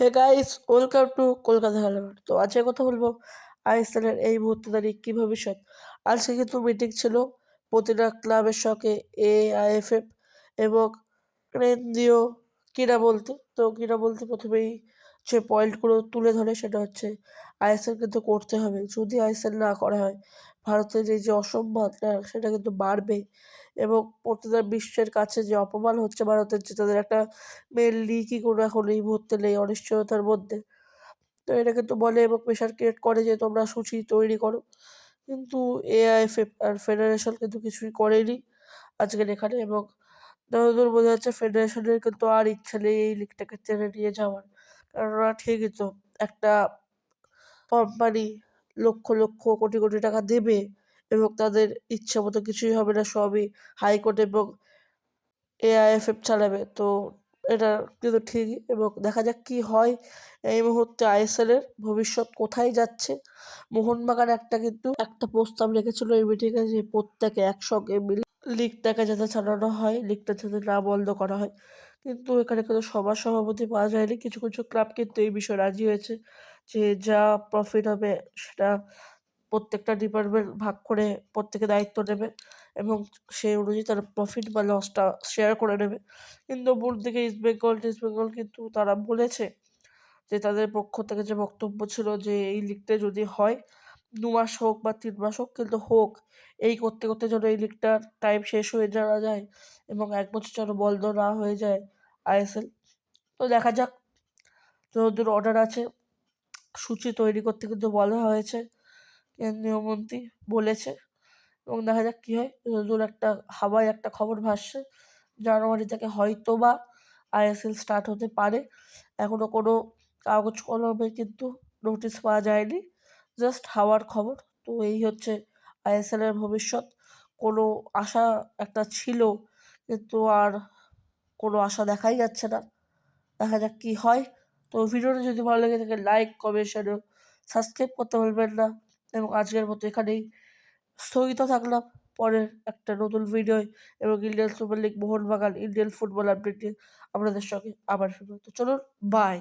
Hey guys, welcome to Kolkata Khelaghar. তো আজকে কথা বলবো আইএসএলের এই মুহূর্তে দাঁড়িয়ে কি ভবিষ্যৎ। আজকে কিন্তু মিটিং ছিল প্রতিটা ক্লাবের সঙ্গে এআইএফএফ এবং কেন্দ্রীয় ক্রীড়া বলতে প্রথমেই যে পয়েন্টগুলো তুলে ধরে সেটা হচ্ছে আইএসএল কিন্তু করতে হবে। যদি আইএসএল না করা হয় ভারতের এই যে অসম্মানটা সেটা কিন্তু বাড়বে এবং প্রতিটা বিশ্বের কাছে যে অপমান হচ্ছে ভারতের, যে তাদের একটা মেন লিগই কোনো এখন এই মুহূর্তে নেই অনিশ্চয়তার মধ্যে। তো এটা কিন্তু বলে এবং প্রেশার ক্রিয়েট করে যে তোমরা সূচি তৈরি করো, কিন্তু এআইএফএফ আর ফেডারেশন কিন্তু কিছুই করেনি আজকের এখানে। এবং যতদূর বোঝা যাচ্ছে ফেডারেশনের কিন্তু আর ইচ্ছা নেই এই লিগটাকে টেনে নিয়ে যাওয়ার, কারণ ওরা ঠিকই তো একটা কোম্পানি লক্ষ লক্ষ কোটি কোটি টাকা দেবে এবং তাদের ইচ্ছে মতো কিছুই হবে না, সবই হাইকোর্ট এবং এআইএফএফ চালাবে। তো এটা কিন্তু ঠিকই, এবং দেখা যাক কি হয়। এই মুহূর্তে আইএসএল এর ভবিষ্যৎ কোথায় যাচ্ছে। মোহনবাগান একটা প্রস্তাব রেখেছিল এই মিটিংয়ে যে প্রত্যেকে একসঙ্গে মিলে লিগটাকে যাতে চালানো হয়, লিগটা যাতে না বন্ধ করা হয়। কিন্তু এখানে কিন্তু সবার সভাপতি পাওয়া যায়নি। কিছু কিছু ক্লাব কিন্তু এই বিষয়ে রাজি হয়েছে যে যা প্রফিট হবে সেটা প্রত্যেকটা ডিপার্টমেন্ট ভাগ করে প্রত্যেকে দায়িত্ব নেবে এবং সেই অনুযায়ী তারা প্রফিট বা লসটা শেয়ার করে নেবে। কিন্তু অপর দিকে ইস্টবেঙ্গল কিন্তু তারা বলেছে যে তাদের পক্ষ থেকে যে বক্তব্য ছিল যে এই লিগটা যদি হয় 2 মাস হোক বা 3 মাস হোক, কিন্তু হোক। এই করতে করতে যেন এই লিগটার টাইম শেষ হয়ে যাওয়া যায় এবং 1 বছর যেন বন্ধ না হয়ে যায় আইএসএল। তো দেখা যাক, যতদূর অর্ডার আছে সূচি তৈরি করতে কিন্তু বলা হয়েছে, কেন্দ্রীয় মন্ত্রী বলেছে। এবং দেখা যাক কি হয়। যতদূর একটা হাওয়ায় একটা খবর ভাসছে, জানুয়ারি থেকে হয়তো বা আইএসএল স্টার্ট হতে পারে। এখনো কোনো কাগজ কলমে কিন্তু নোটিশ পাওয়া যায়নি, জাস্ট হাওয়ার খবর। তো এই হচ্ছে আইএসএল এর ভবিষ্যৎ। কোনো আশা একটা ছিল, কিন্তু আর কোনো আশা দেখাই যাচ্ছে না। দেখা যাক কি হয়। তো ভিডিওটা যদি ভালো লেগে থাকে লাইক, কমেন্ট, শেয়ার, সাবস্ক্রাইব করতে ভুলবেন না। এবং আজকের মতো এখানেই স্থগিত থাকলাম। পরের একটা নতুন ভিডিও এবং Indian super league, Mohun Bagan, Indian football update নিয়ে আপনাদের সঙ্গে আবার ফিরবো। তো চলুন, বাই।